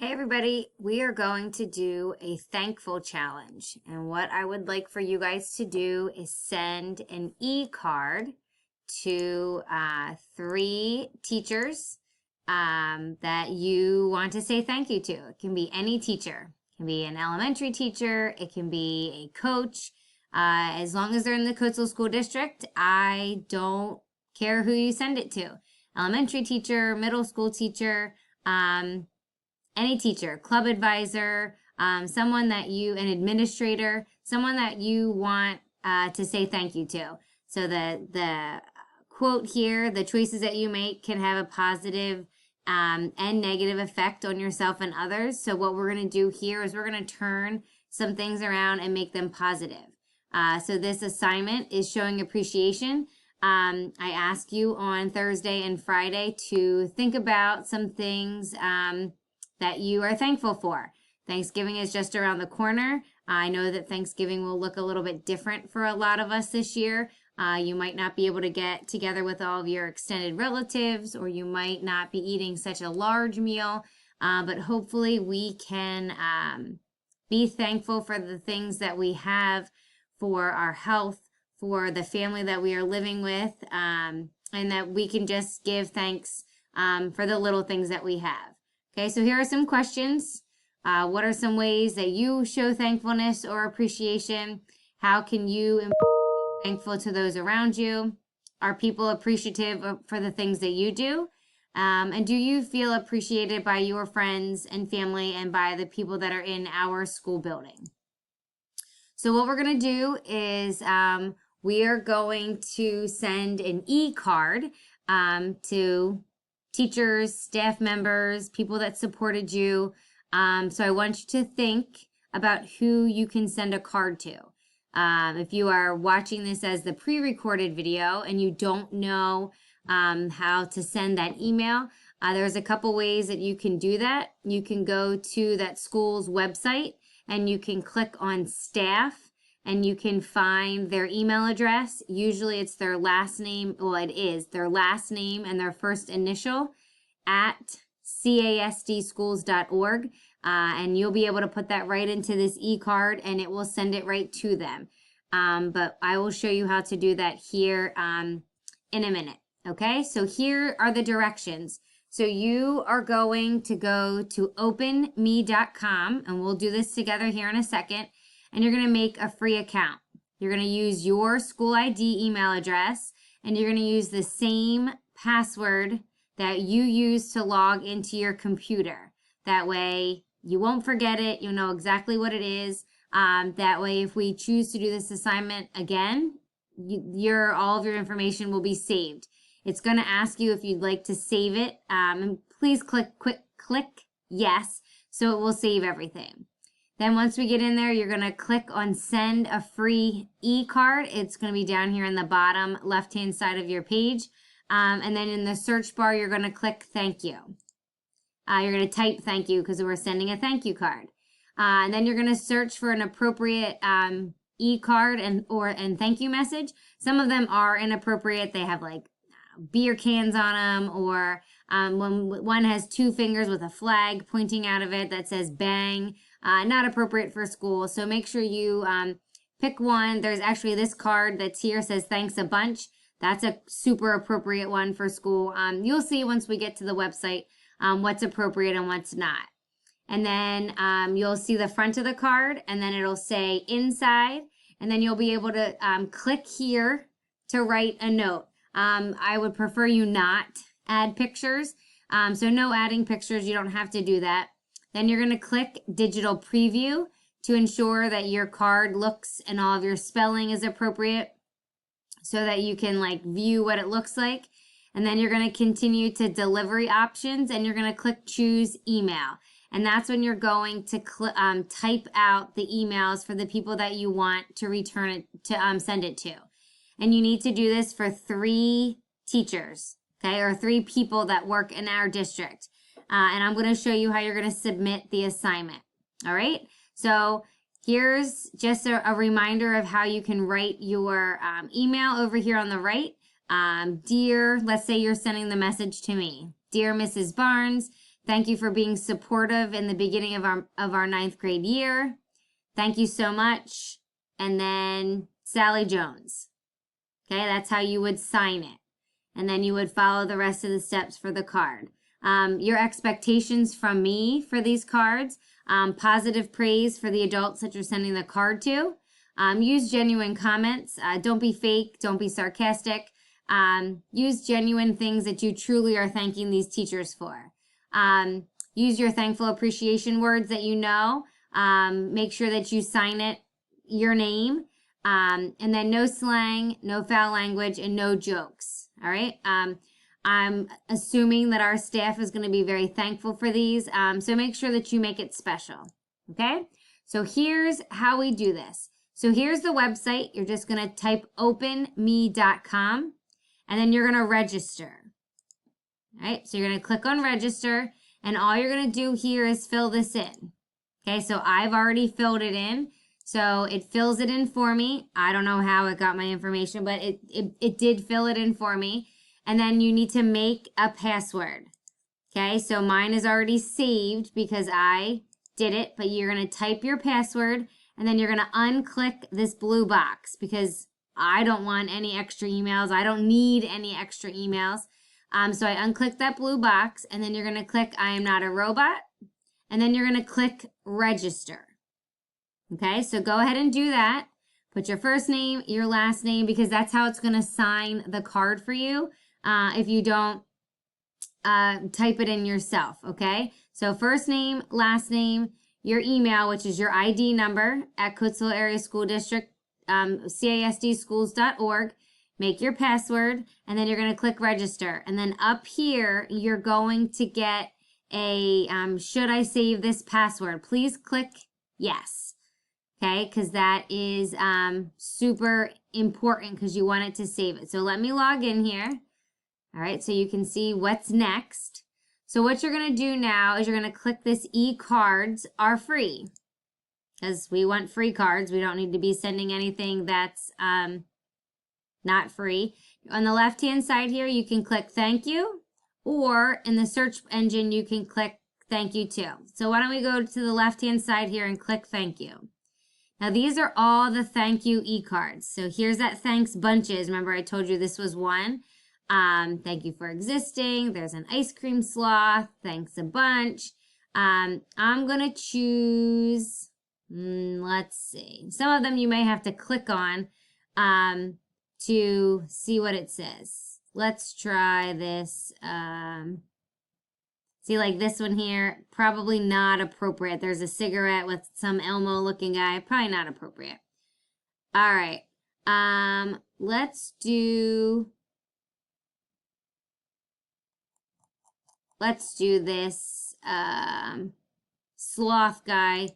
Hey everybody, we are going to do a thankful challenge. And what I would like for you guys to do is send an e-card to three teachers that you want to say thank you to. It can be any teacher. It can be an elementary teacher. It can be a coach. As long as they're in the Coatesville School District, I don't care who you send it to. Elementary teacher, middle school teacher, any teacher, club advisor, someone that an administrator, someone that you want to say thank you to. So the quote here, the choices that you make can have a positive and negative effect on yourself and others. So what we're going to do here is we're going to turn some things around and make them positive. So this assignment is showing appreciation. I ask you on Thursday and Friday to think about some things that you are thankful for. Thanksgiving is just around the corner. I know that Thanksgiving will look a little bit different for a lot of us this year. You might not be able to get together with all of your extended relatives, or you might not be eating such a large meal, but hopefully we can be thankful for the things that we have, for our health, for the family that we are living with, and that we can just give thanks for the little things that we have. Okay, so here are some questions. What are some ways that you show thankfulness or appreciation? How can you be thankful to those around you? Are people appreciative for the things that you do? And do you feel appreciated by your friends and family and by the people that are in our school building? So what we're going to do is we are going to send an e-card to teachers, staff members, people that supported you. So I want you to think about who you can send a card to. If you are watching this as the pre-recorded video and you don't know how to send that email, there's a couple ways that you can do that. You can go to that school's website and you can click on staff and you can find their email address. Usually it's their last name. Well, it is their last name and their first initial at casdschools.org. And you'll be able to put that right into this e-card and it will send it right to them. But I will show you how to do that here in a minute. Okay, so here are the directions. So you are going to go to openme.com, and we'll do this together here in a second, and you're going to make a free account. You're going to use your school ID email address, and you're going to use the same password that you use to log into your computer. That way you won't forget it. You'll know exactly what it is. That way if we choose to do this assignment again, all of your information will be saved. It's going to ask you if you'd like to save it. And please click yes, so it will save everything. Then once we get in there, you're going to click on send a free e-card. It's going to be down here in the bottom left-hand side of your page. And then in the search bar, you're going to click thank you. You're going to type thank you because we're sending a thank you card. And then you're going to search for an appropriate e-card and thank you message. Some of them are inappropriate. They have like beer cans on them, or when one has two fingers with a flag pointing out of it that says bang, not appropriate for school. So make sure you pick one. There's actually this card that's here says thanks a bunch. That's a super appropriate one for school. You'll see once we get to the website what's appropriate and what's not. And then you'll see the front of the card, and then it'll say inside, and then you'll be able to click here to write a note. I would prefer you not add pictures. So no adding pictures. You don't have to do that. Then you're going to click digital preview to ensure that your card looks and all of your spelling is appropriate so that you can like view what it looks like. And then you're going to continue to delivery options and you're going to click choose email. And that's when you're going to type out the emails for the people that you want to return it to send it to. And you need to do this for 3 teachers, okay, or 3 people that work in our district. And I'm going to show you how you're going to submit the assignment. All right. So here's just a reminder of how you can write your email over here on the right. Dear, let's say you're sending the message to me. Dear Mrs. Barnes, Thank you for being supportive in the beginning of our ninth grade year. Thank you so much. And then Sally Jones. Okay, that's how you would sign it. And then you would follow the rest of the steps for the card. Your expectations from me for these cards, positive praise for the adults that you're sending the card to. Use genuine comments. Don't be fake. Don't be sarcastic. Use genuine things that you truly are thanking these teachers for. Use your thankful appreciation words that you know. Make sure that you sign it, your name. And then no slang, no foul language, and no jokes. All right. I'm assuming that our staff is going to be very thankful for these. So make sure that you make it special. Okay. So here's how we do this. So here's the website. You're just going to type openme.com and then you're going to register. All right. So you're going to click on register and all you're going to do here is fill this in. Okay. So I've already filled it in. So it fills it in for me. I don't know how it got my information, but it did fill it in for me. And then you need to make a password. Okay, so mine is already saved because I did it, but you're going to type your password and then you're going to unclick this blue box because I don't want any extra emails. I don't need any extra emails. So I unclick that blue box and then you're going to click I am not a robot and then you're going to click register. Okay, so go ahead and do that. Put your first name, your last name, because that's how it's going to sign the card for you if you don't type it in yourself, okay? So first name, last name, your email, which is your ID number at Coatesville Area School District, CASDschools.org. Make your password, and then you're going to click register. And then up here, you're going to get a, should I save this password? Please click yes. Okay, because that is super important because you want it to save it. So let me log in here. All right, so you can see what's next. So what you're going to do now is you're going to click this e-cards are free because we want free cards. We don't need to be sending anything that's not free. On the left-hand side here, you can click thank you, or in the search engine, you can click thank you too. So why don't we go to the left-hand side here and click thank you. Now, these are all the thank you e-cards. So here's that thanks bunches. Remember, I told you this was one. Thank you for existing. There's an ice cream sloth. Thanks a bunch. I'm going to choose, let's see. Some of them you may have to click on to see what it says. Let's try this. See, like this one here, probably not appropriate. There's a cigarette with some Elmo looking guy, probably not appropriate. All right, let's do this sloth guy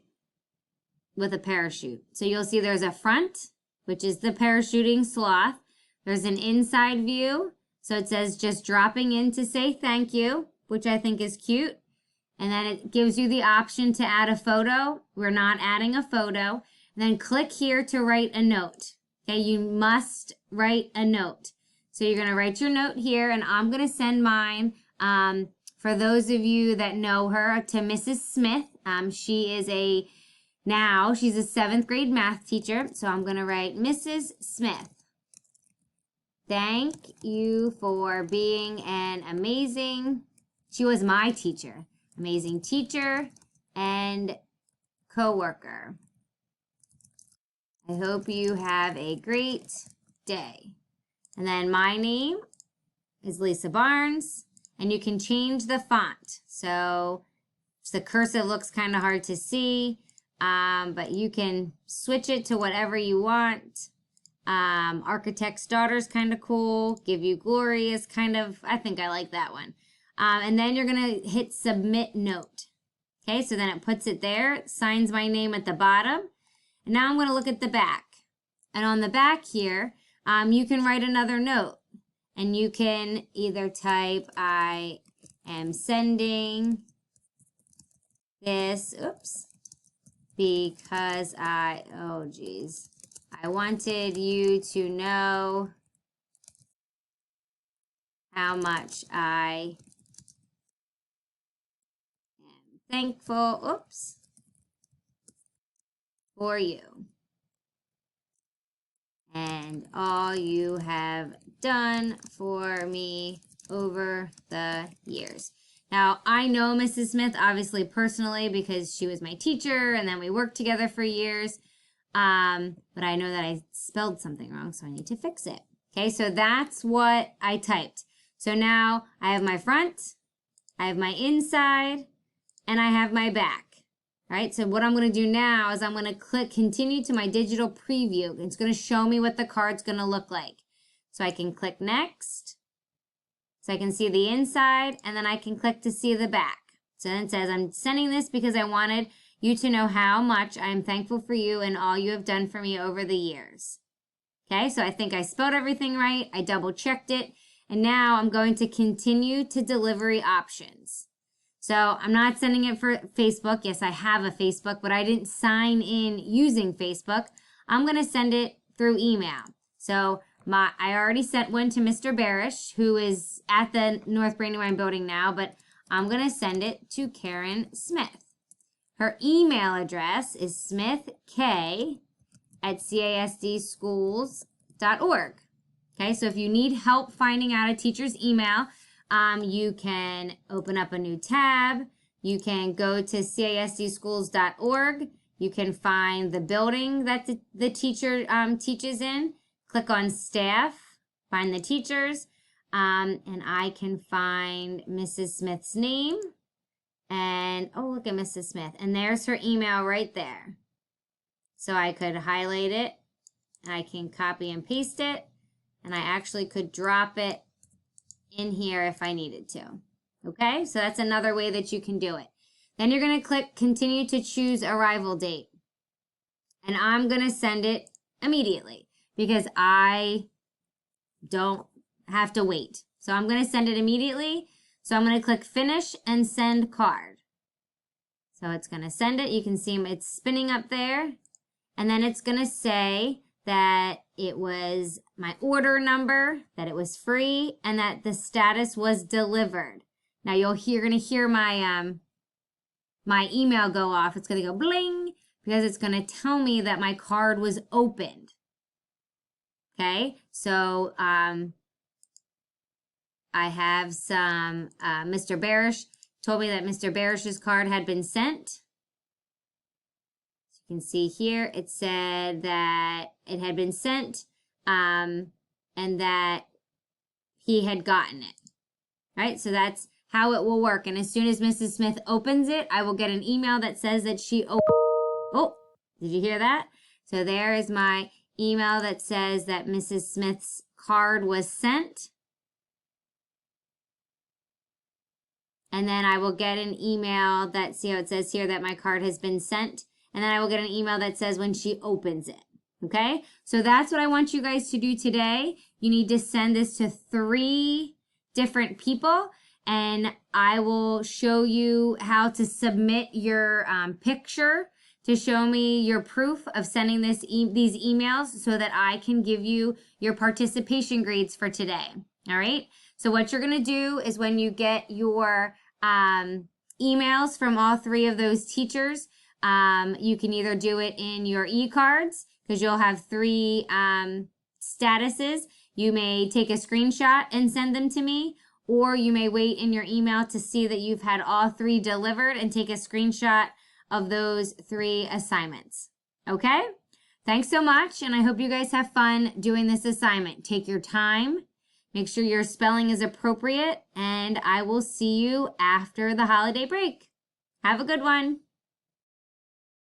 with a parachute. So you'll see there's a front, which is the parachuting sloth. There's an inside view. So it says just dropping in to say thank you, which I think is cute. And then it gives you the option to add a photo. We're not adding a photo. And then click here to write a note. Okay, you must write a note. So you're going to write your note here, and I'm going to send mine, for those of you that know her, to Mrs. Smith. She's a 7th grade math teacher. So I'm going to write Mrs. Smith. Thank you for being an amazing, she was my teacher, amazing teacher and coworker. I hope you have a great day. And then my name is Lisa Barnes, and you can change the font. So the cursive looks kind of hard to see, but you can switch it to whatever you want. Architect's Daughter is kind of cool. Give You Glory is kind of, I think I like that one. And then you're going to hit Submit Note. Okay, so then it puts it there, signs my name at the bottom. And now I'm going to look at the back. And on the back here, you can write another note. And you can either type, I am sending this, because I wanted you to know how much I thankful, for you and all you have done for me over the years. Now, I know Mrs. Smith obviously personally because she was my teacher and then we worked together for years. But I know that I spelled something wrong, so I need to fix it. Okay, so that's what I typed. So now I have my front, I have my inside, and I have my back. All right, so what I'm going to do now is I'm going to click continue to my digital preview. It's going to show me what the card's going to look like. So I can click next. So I can see the inside, and then I can click to see the back. So then it says, I'm sending this because I wanted you to know how much I am thankful for you and all you have done for me over the years. Okay, so I think I spelled everything right. I double checked it. And now I'm going to continue to delivery options. So I'm not sending it for Facebook. Yes, I have a Facebook, but I didn't sign in using Facebook. I'm going to send it through email. So I already sent one to Mr. Barish, who is at the North Brandywine building now, but I'm going to send it to Karen Smith. Her email address is smithk@casdschools.org. Okay, so if you need help finding out a teacher's email, you can open up a new tab. You can go to casdschools.org. You can find the building that the teacher teaches in. Click on staff, find the teachers, and I can find Mrs. Smith's name. And, oh, look at Mrs. Smith. And there's her email right there. So I could highlight it. I can copy and paste it. And I actually could drop it in here if I needed to. Okay, so that's another way that you can do it. Then you're going to click continue to choose arrival date. And I'm going to send it immediately because I don't have to wait. So I'm going to send it immediately. So I'm going to click finish and send card. So it's going to send it. You can see it's spinning up there. And then it's going to say that it was my order number, that it was free, and that the status was delivered. Now you're going to hear my my email go off. It's going to go bling because it's going to tell me that my card was opened. Okay, so I have some Mr. Barish told me that Mr. Barish's card had been sent. You can see here it said that it had been sent and that he had gotten it. Right? So that's how it will work. And as soon as Mrs. Smith opens it, I will get an email that says that she opened. Oh, did you hear that? So there is my email that says that Mrs. Smith's card was sent. And then I will get an email that, see how it says here that my card has been sent. And then I will get an email that says when she opens it. Okay, so that's what I want you guys to do today. You need to send this to 3 different people, and I will show you how to submit your picture to show me your proof of sending these emails so that I can give you your participation grades for today. All right, so what you're going to do is when you get your emails from all 3 of those teachers, you can either do it in your e-cards because you'll have 3 statuses. You may take a screenshot and send them to me, or you may wait in your email to see that you've had all 3 delivered and take a screenshot of those 3 assignments. Okay? Thanks so much, and I hope you guys have fun doing this assignment. Take your time. Make sure your spelling is appropriate, and I will see you after the holiday break. Have a good one.